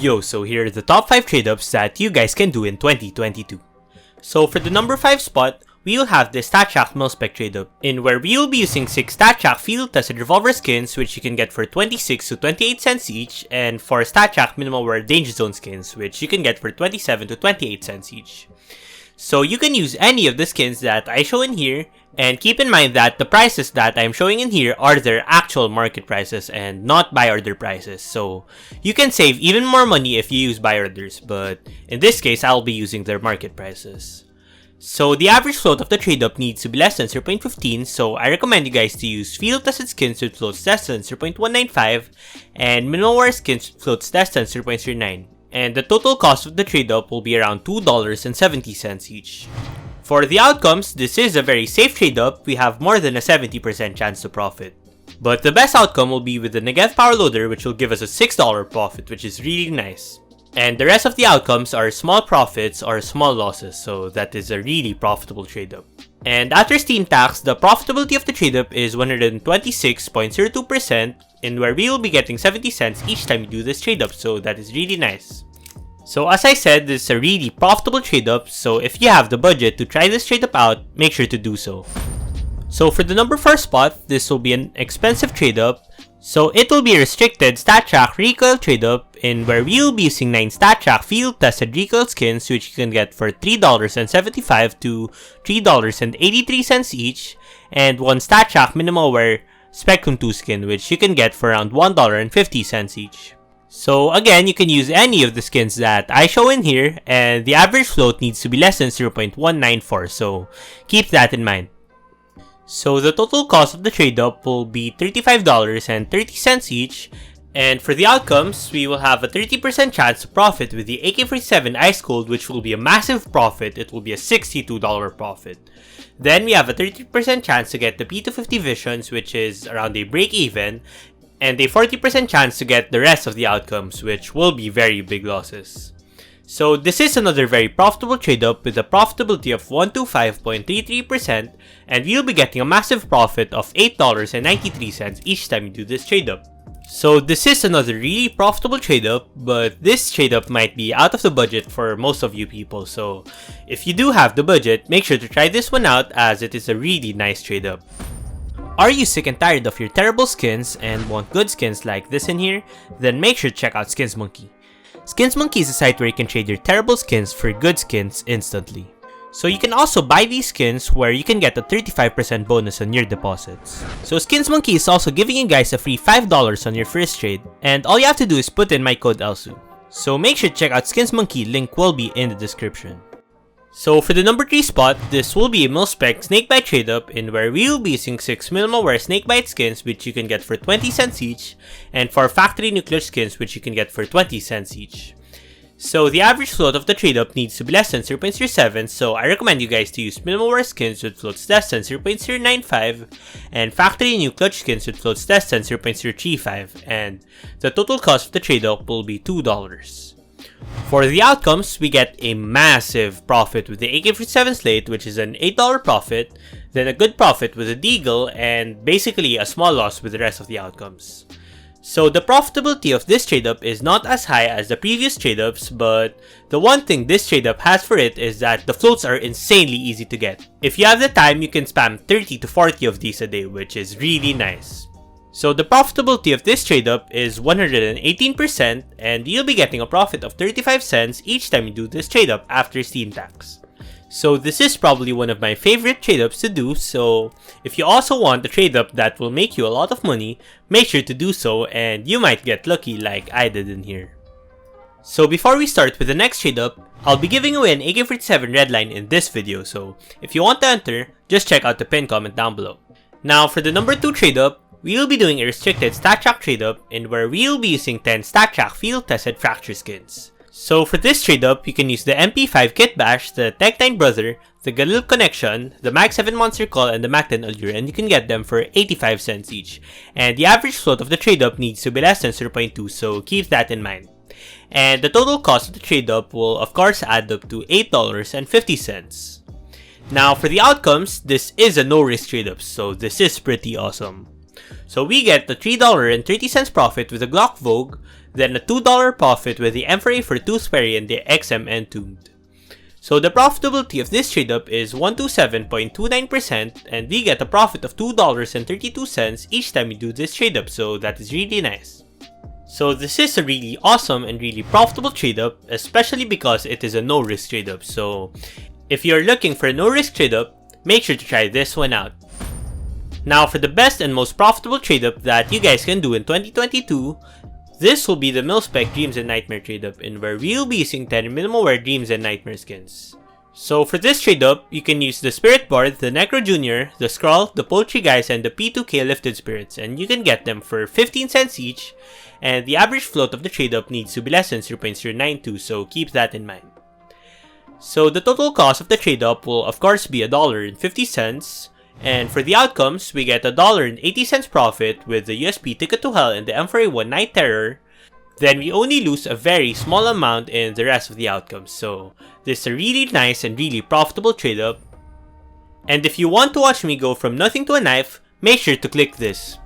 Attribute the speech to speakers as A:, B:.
A: Yo, so here are the top 5 trade-ups that you guys can do in 2022. So for the number 5 spot, we will have the StatShack Mil-Spec trade-up, in where we will be using 6 StatShack field-tested revolver skins which you can get for 26 to 28 cents each, and 4 StatShack minimal wear Danger Zone skins which you can get for 27 to 28 cents each. So you can use any of the skins that I show in here, and keep in mind that the prices that I'm showing in here are their actual market prices and not buy order prices, so you can save even more money if you use buy orders, but in this case I'll be using their market prices. So the average float of the trade-up needs to be less than 0.15, so I recommend you guys to use field-tested skins with floats less than 0.195 and minimal wear skins with floats less than 0.09. And the total cost of the trade-up will be around $2.70 each. For the outcomes, this is a very safe trade-up. We have more than a 70% chance to profit. But the best outcome will be with the Negev Power Loader, which will give us a $6 profit, which is really nice. And the rest of the outcomes are small profits or small losses, so that is a really profitable trade-up. And after Steam tax, the profitability of the trade-up is 126.02%, in where we will be getting 70 cents each time you do this trade-up, so that is really nice. So as I said, this is a really profitable trade-up, so if you have the budget to try this trade-up out, make sure to do so. So for the number 4 spot, this will be an expensive trade-up, so it will be a restricted StatShack recoil trade-up, in where we will be using 9 StatShack field-tested recoil skins which you can get for $3.75 to $3.83 each, and 1 StatShack minimal wear Spectrum 2 skin which you can get for around $1.50 each. So again, you can use any of the skins that I show in here, and the average float needs to be less than 0.194, so keep that in mind. So the total cost of the trade-up will be $35.30 each, and for the outcomes, we will have a 30% chance to profit with the AK-47 Ice Cold, which will be a massive profit. It will be a $62 profit. Then we have a 30% chance to get the P250 Visions, which is around a break-even, and a 40% chance to get the rest of the outcomes, which will be very big losses. So this is another very profitable trade-up with a profitability of 125.33%, and we'll be getting a massive profit of $8.93 each time you do this trade-up. So this is another really profitable trade-up, but this trade-up might be out of the budget for most of you people, so if you do have the budget, make sure to try this one out as it is a really nice trade-up. Are you sick and tired of your terrible skins and want good skins like this in here? Then make sure to check out SkinsMonkey. SkinsMonkey is a site where you can trade your terrible skins for good skins instantly. So you can also buy these skins where you can get a 35% bonus on your deposits. So SkinsMonkey is also giving you guys a free $5 on your first trade, and all you have to do is put in my code elsu. So make sure to check out SkinsMonkey, link will be in the description. So for the number 3 spot, this will be a Mil-Spec Snakebite trade-up, in where we will be using 6 minimal wear Snakebite skins which you can get for 20 cents each, and 4 factory new clutch skins which you can get for 20 cents each. So the average float of the trade-up needs to be less than 0.07, so I recommend you guys to use minimal wear skins with floats less than 0.095 and factory new clutch skins with floats less than 0.035, and the total cost of the trade-up will be $2. For the outcomes, we get a massive profit with the AK-47 slate, which is an $8 profit, then a good profit with the Deagle, and basically a small loss with the rest of the outcomes. So the profitability of this trade-up is not as high as the previous trade-ups, but the one thing this trade-up has for it is that the floats are insanely easy to get. If you have the time, you can spam 30 to 40 of these a day, which is really nice. So the profitability of this trade-up is 118%, and you'll be getting a profit of 35 cents each time you do this trade-up after Steam tax. So this is probably one of my favorite trade-ups to do, so if you also want a trade-up that will make you a lot of money, make sure to do so and you might get lucky like I did in here. So before we start with the next trade-up, I'll be giving away an AK-47 Redline in this video, so if you want to enter, just check out the pinned comment down below. Now for the number 2 trade-up, we will be doing a restricted StatShack trade-up, in where we will be using 10 StatShack field-tested fracture skins. So for this trade-up, you can use the MP5 Kit Bash, the Tech 9 Brother, the Galil Connection, the Mag 7 Monster Call, and the Mag 10 Allure, and you can get them for 85 cents each. And the average float of the trade-up needs to be less than 0.2, so keep that in mind. And the total cost of the trade-up will of course add up to $8.50. Now for the outcomes, this is a no-risk trade-up, so this is pretty awesome. So we get the $3.30 profit with the Glock Vogue, then a $2 profit with the M4A for Tooth Fairy and the XM Entombed. So the profitability of this trade up is 127.29%, and we get a profit of $2.32 each time we do this trade up, so that is really nice. So this is a really awesome and really profitable trade up, especially because it is a no risk trade up. So if you're looking for a no risk trade up, make sure to try this one out. Now for the best and most profitable trade up that you guys can do in 2022, this will be the Mil-Spec Dreams and Nightmare trade up, in where we'll be using 10 minimal wear Dreams and Nightmare skins. So for this trade up, you can use the Spirit Bard, the Necro Jr., the Skrull, the Poultry Guys, and the P2K Lifted Spirits, and you can get them for 15 cents each, and the average float of the trade up needs to be less than 0.092, so keep that in mind. So the total cost of the trade up will of course be $1.50, and for the outcomes, we get $1.80 profit with the USP Ticket to Hell and the M4A1 Night Terror. Then we only lose a very small amount in the rest of the outcomes. So this is a really nice and really profitable trade up. And if you want to watch me go from nothing to a knife, make sure to click this.